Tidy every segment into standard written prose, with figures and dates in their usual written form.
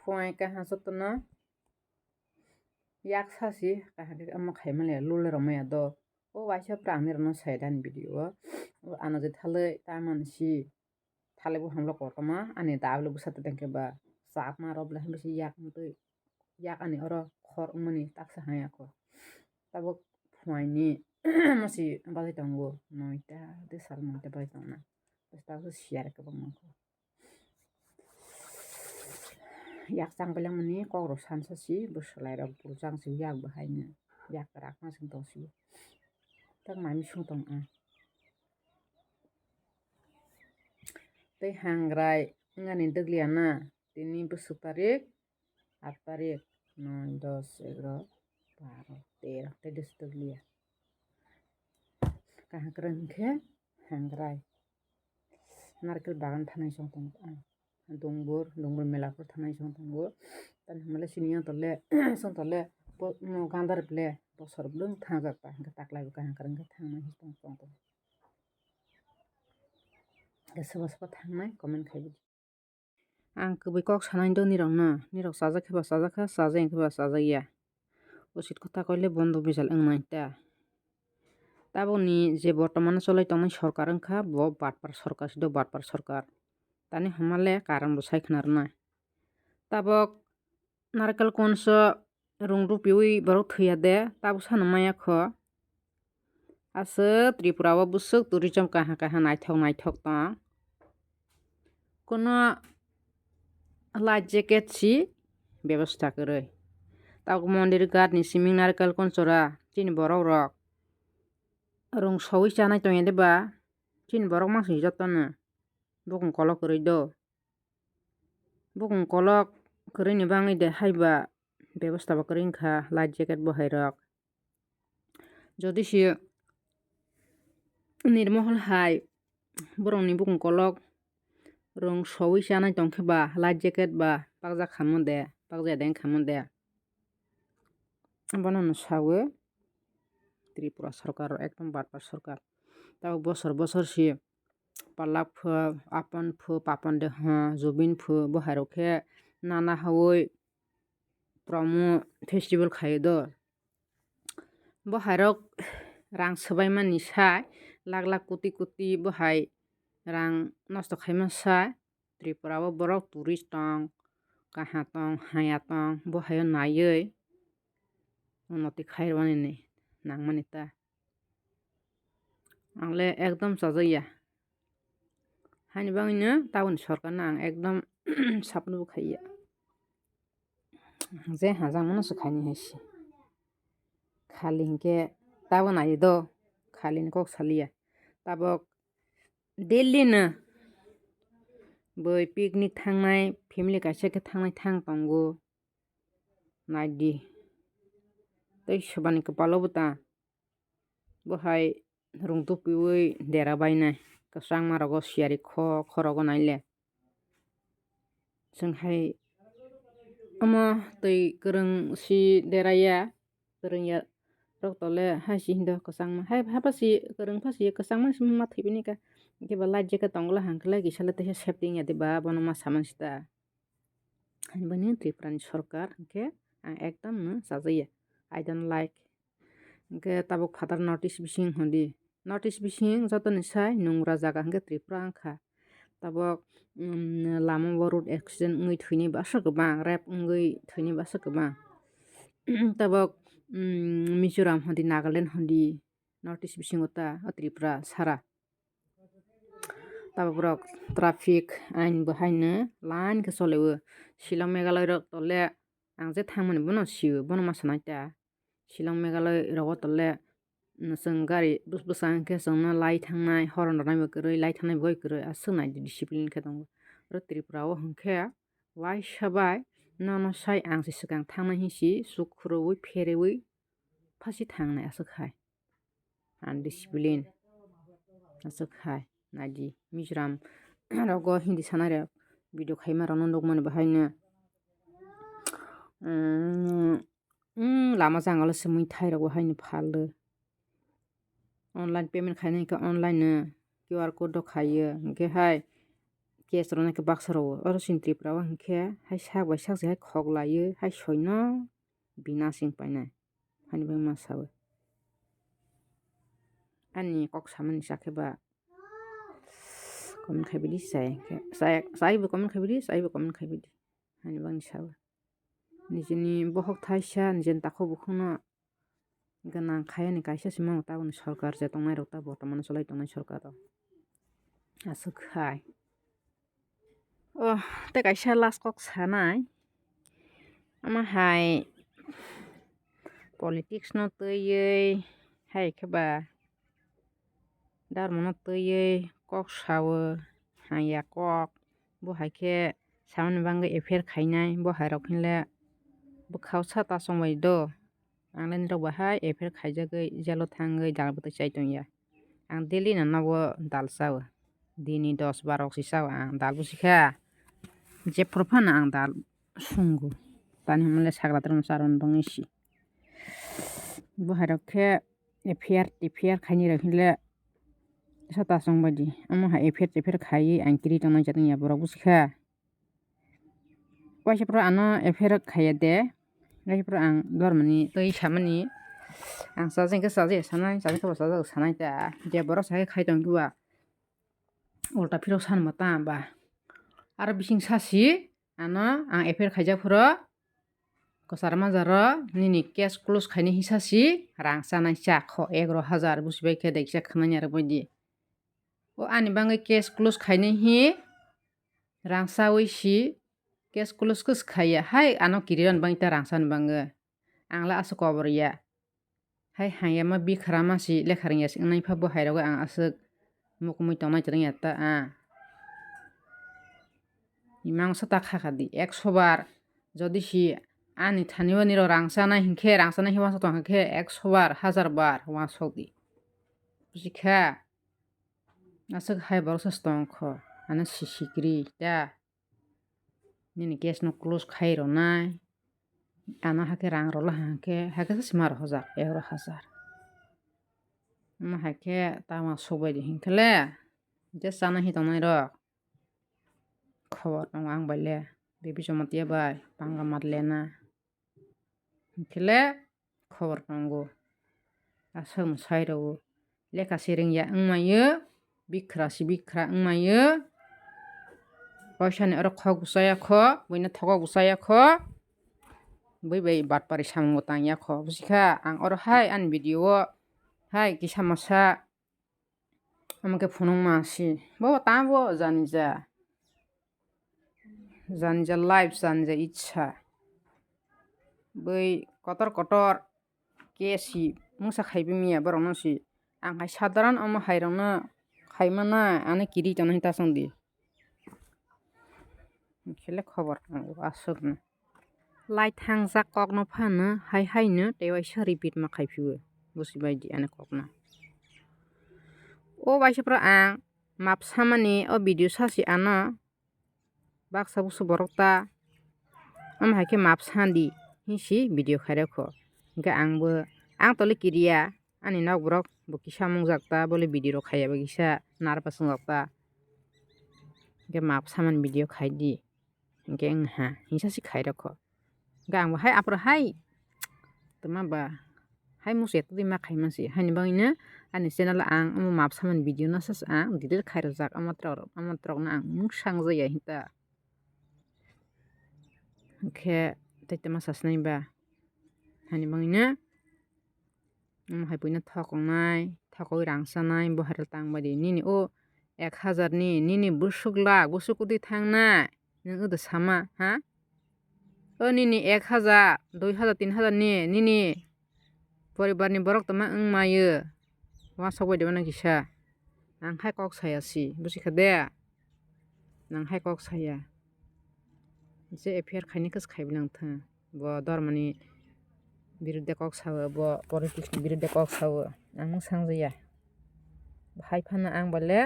phoi ka hasutna yak sasi ka hake amma khaimale lule romaya do o waisa prangnir no saidan video ano je thale taman si thale bu hamlo kortoma ani dablo busate denke ba sap ma robla hemsi yak mutui yak ani oro khor umani taksa haya ko tabo phoi ni masi bazai tango noita de salmon te bazai tangna tabo share ka bangko yak sang belang mani kok ro sansa si buslai ra burjang si yak bahayna yak rak ma sing tong si tak mami sung tong a tei hangrai ngani degliana tini busu tarik 8 tarik 9 10 11 12 13 tei dus deglia kahakran ke hangrai narkel bagan thanai sung tong a dongbor melapur thanai sung tongbo tan hamale siniya tolle sung tolle no gandar ble bosor blung thangak pa hangka taklai bu kahakran ke thangmai tong tong soba thangnai comment khaibu ang kubui kok sanai do nirok sajak kheba sajaka sajai kheba sajaya usit kotha koile bondo bijal ongnai ta taboni je bortomane cholai tongnai sorkar wngkha bo batpar sorkar sido batpar sorkar tani hamale karon bo saikhanar na tabok narikal konso rungru piwi borok thuya de tabo sano maya kho asuk tripura o busuk tourism kaha naithok tong kono life jacket si ব্যবস্থা koroi tabok mondir ghat ni siming narikal konchora chini borok rok rung sowui chanai tongya deba chini borok mangsi jotono bukung kolok koroi do bukung kolok koroi ni bangui de haiba ব্যবস্থা bo koroi wngkha life jacket bahai rok jodi si nirmohol hai borok ni bukung kolok rung sowui chanai tongkheba life jacket ba pakjak khamon de pakjai deng khamon de abono no sawo tripura sarkar ekdom batpar sarkar tabo bosor si palak phu apon phu papon de jubin phu bahai rok khe nana hawui promo festival khaio do bahai rok rang swaimani sai lakh koti bahai rang nosto khaima sai tripura o borok tourist tong kaha tong haya tong bahai o naiui unnoti khairwani ni nangmani ta angle ekdom chajakya haini bangui no taboni sorkar no ang ekdom sapno bo khaiya je hajang mano se khaini haisi khali hinkhe tabo nai do khali ni kok saliya tabok daily no boi picnic thangnai family kaisa khe thangnai thang tongo naidi tei swbani kwpalo bo ta bahai rung tupiui dera bainai kwchangma rogo siyari kho rogo naile jonghai omo tui kwrung si deraya kwrung ya rok tole haisi hindo kwchangma hapasi kwrung phasi kwchangma ma thibini ka keba life jacket tongla hangkle kisale te safety nya deba bono ma samansi ta hani bani tripura ni sarkar hinkhe ang ekdom no chajakya I don't like hinkhe tabuk fatar notice bising hondi notice bising jotoni sai nungra jaga hinkhe tripura wngkha tabok lama bo road accident wngui thwini baso kwbang rape wngui thwini baso kwbang tabok mizoram hondi nagaland hondi notice bisingo ta o tripura sara tabok rok traffic ain bo haino line khe cholao shillong meghalaya rok tole ang je thangmani bono sio bono ma sanai ta shillong meghalaya rogo tole chwng gari bwsang khe chwngno lai thangnai horon rok naibe kwrwui lai thangnai bai kwrwui aswk naidi discipline khe tongo oro tripura o hinkhe waisa bai nono sai ang se swkang thangnai hinsi chukhurowui pherewui phasi thangnai aswk hai undiscipline aswk hai naidi mizoram rogo hindi sanai rok video khaima rok no nukmani bahaino lama jangalo se muithai rok haino phallo online payment khainai hinkhe online no QR code rok khaiyo hinkhe hai Kes rona ke baksaro oro sintri prawa hingke hai sak bai sak hai khok layo hai soino bina sing paina hani bang ma sawe ani kok samani sakeba komen khabidi sai bo komen khabidi sai bo komen khabidi hani bang sawe nijini bohok thaisa nijen takho bukhono ganang khayani kaisa simang taboni sarkar je tongnai rok ta bortoman cholai tongnai sarkar rok asuk khai te kaisa last kok sanai ama hai politics no tui hai kheba darmo no tui kok sawo haya kok bo haike samani bangai affair khainai bo hai rok hinle bo khawsa ta songbai do anglani rok bahai affair khaijagoi jelo thangoi dalbwtui chai tongya ang daily no nogo dal chawo dini 10-12 si chawo ang dal busikha jefru phano ang dal sungo tani hamle sagra trom charon bangui si bo hai rok khe affair khaini rok hinle sata songbai di amo hai affair khaiyi ang kiri tongnai jatongya borok busikha waisa pro ano affair khaiya de waisa pro ang dormani tui samani ang sajeng ke saje sanai sajeng ke sajak sanai ta je borok sakai khai tongkiba ulta phiro sanma ta ba aro bising sasi ano ang affair khaijak phuro kosar majaro nini case close khaini hisasi rang chanai cha kho 11,000 busibai khe daikisa khnani aro bodi o ani bangai case close khaini hi rang chawi si case close kus khaiya hai ano kiriran bangta rang chan bangai angla asu kobor ya hai haya ma bikhrama si lekharing ya singnai pha bo hairago ang asuk mukmui tongnai tirang ya ta imang sata khakadi 100 bar jodi si ani thaniyo niro rangchana hingkhe rangchana hiwaso tongkhe 100 bar 1000 bar wasodi busikha asuk hai borok sas tongkho ano sisikri ta nini case no close khai ronai ano hake rang rola hangkhe hake simar hojak 11,000 ama hake tama sobai di hingkhle je chana hi tongnai rok khobor tongo ang baile bebi jomotia bai panga matlena hingkhle khobor tongo asung sairo lekha siringya wngmaiyo bikra si bikra wngmaiyo paisani oro khok buchaya kho buino thogo buchaya kho bui bai batpari samung tangya kho busikha ang oro hai ani video o hai kisa masa amake phunukma si bo tamo janija live janija ichha bui kotor kesi mungsa khaibimiya borok no si ang hai sadharan amo hai rok no khaimana ano kiri tongnai ta chongdi hingkhle khobor tongo asukno light hangjak kok no phano hai no tei waisa repeat ma khaiphio busibai di ani kok no o waisa pro ang map samani o video sasi ano baksa busu borok ta amo haike map sandi hinsi video khairakho hingke ang toli kiriya ani nok borok bo kisa mungjak ta bole video rok khaiya ba kisa narpa sungjak ta hingke map saman video khaidi hingke wngha hinsasi khairakho hingke ang bo hai apro hai toma ba hai muche tui ma khaimansi haini bangino ani channel ang amo map saman video no sas ang delete khairokjak amo trok no ang mungshangjaya hinta hingke tei toma sasnai ba hani bangino amo hai buino thokoi rangchanai bo hai rok tangbadi nini o 1000 ni nini busukudi thangnai nong odo sama ha o nini 1000 2000 3000 ni nini poribar ni borok toma wngmaiyo wasokbai de no kisa ang hai kok saya si busikha de nang hai kok saya je affair khaini kus khaibilang tha bo dormani birude kok sawo bo politics ni birude kok sawo ang mungshangjaya hai phano ang bole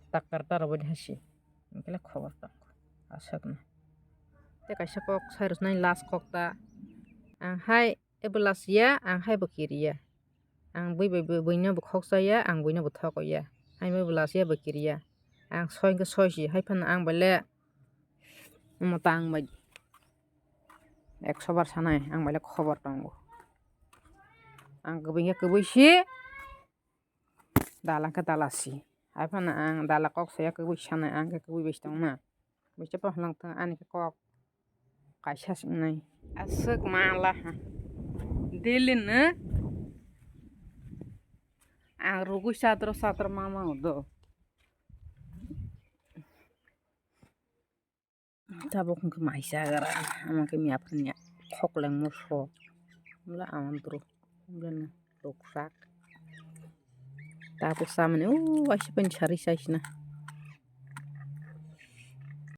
takkar tarbo hasi hingkhle khobor tongo asukno tei kaisa kok sairoknai last kok ta ang hai ebolasia ang hai bo kiriya ang buino bo khokchaya ang buino bo thokoya hai bo ebolasia bo kiriya ang ang soi ke soi si hai pan ang bale mo tang ba 100 bar sanai ang bale khobar tongo ang kebingya kebusi dala ke dalasi hai pan ang dala kok saya kebusi sanai ang ke kebusi bestong na beste pa lang ta ani ke kok kaisa singnai asuk malah delin na ang rugu satro mama udo tabok ke maisa gara ama ke miapnya khok lang mo so mula amantro mula na ruksak tapos samne aspen chari saisna